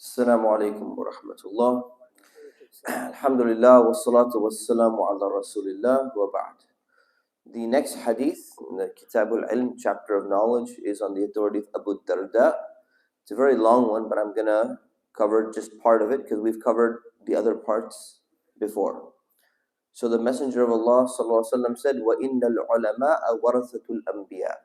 السلام عليكم ورحمة الله. الحمد لله والصلاة والسلام على رسول الله وبعد. The next hadith in the Kitab al-Ilm, chapter of knowledge, is on the authority of Abud-Darda. It's a very long one, but I'm gonna cover just part of it because we've covered the other parts before. So the Messenger of Allah sallallahu alaihi wasallam said, وَإِنَّ الْعُلَمَاءَ وَرَثَةُ الْأَنْبِيَاءِ.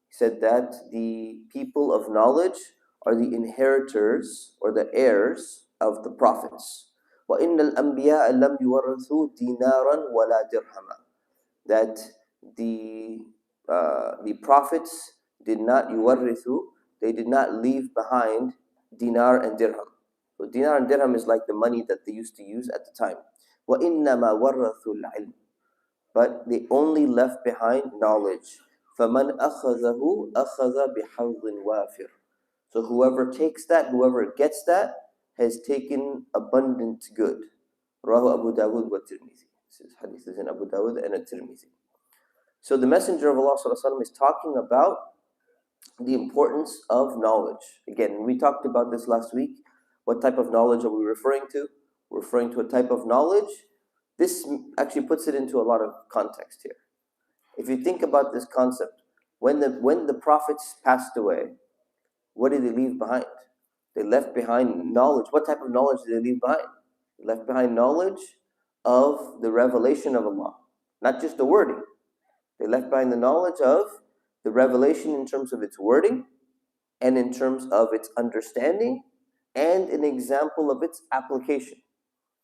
He said that the people of knowledge are the inheritors or the heirs of the prophets. وَإِنَّ الْأَنْبِيَاءَ لَمْ يُوَرِّثُوا دِنَارًا وَلَا دِرْهَمًا. That the prophets did not yuwarrithu, they did not leave behind dinar and dirham. So dinar and dirham is like the money that they used to use at the time. وَإِنَّمَا وَرَّثُوا الْعِلْمِ. But they only left behind knowledge. فَمَنْ أَخَذَهُ أَخَذَ بِحَظٍ وَافِرٍ. So whoever takes that, whoever gets that, has taken abundant good. Rahu Abu Dawud wa Tirmidhi. This hadith is in Abu Dawud and At Tirmidhi. So the Messenger of Allah sallallahu alaihi wasallam is talking about the importance of knowledge. Again, we talked about this last week. What type of knowledge are we referring to? We're referring to a type of knowledge. This actually puts it into a lot of context here. If you think about this concept, when the prophets passed away, what did they leave behind? They left behind knowledge. What type of knowledge did they leave behind? They left behind knowledge of the revelation of Allah, not just the wording. They left behind the knowledge of the revelation in terms of its wording and in terms of its understanding and an example of its application,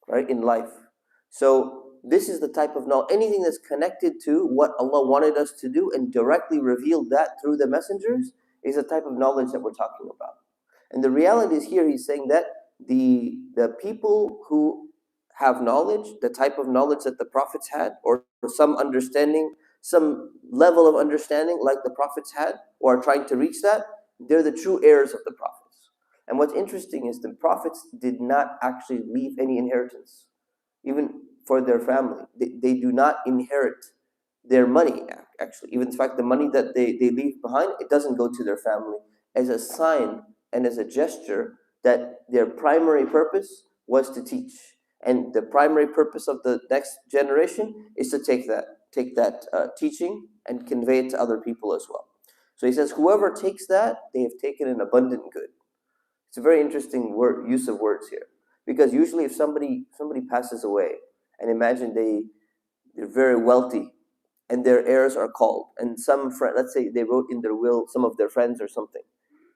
right, in life. So this is the type of knowledge, anything that's connected to what Allah wanted us to do and directly revealed that through the messengers is the type of knowledge that we're talking about. And the reality is here, he's saying that the people who have knowledge, the type of knowledge that the prophets had, or some understanding, some level of understanding like the prophets had, or are trying to reach that, they're the true heirs of the prophets. And what's interesting is the prophets did not actually leave any inheritance, even for their family. They do not inherit their money, actually. Even in fact, the money that they leave behind, it doesn't go to their family as a sign and as a gesture that their primary purpose was to teach. And the primary purpose of the next generation is to take that teaching and convey it to other people as well. So he says, whoever takes that, they have taken an abundant good. It's a very interesting use of words here. Because usually if somebody passes away, and imagine they're very wealthy, and their heirs are called, and some friend, let's say they wrote in their will some of their friends or something,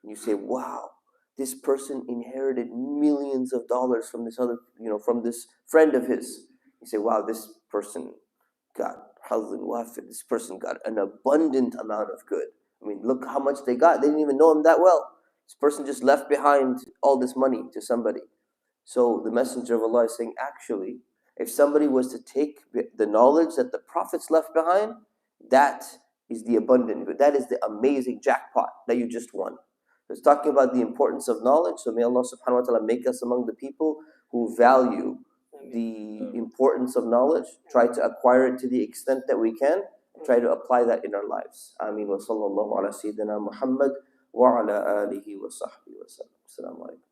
and you say, wow, this person inherited millions of dollars from this other, from this friend of his. You say, wow, this person got hazin wafid, this person got an abundant amount of good. I mean, look how much they got. They didn't even know him that well. This person just left behind all this money to somebody. So the Messenger of Allah is saying, actually, if somebody was to take the knowledge that the prophets left behind, that is the abundant good. That is the amazing jackpot that you just won. It's talking about the importance of knowledge. So may Allah subhanahu wa ta'ala make us among the people who value the importance of knowledge, try to acquire it to the extent that we can, and try to apply that in our lives. Ameen wa sallallahu ala sayyidina Muhammad wa ala alihi wa sahbihi wa sallam. Assalamu alaikum.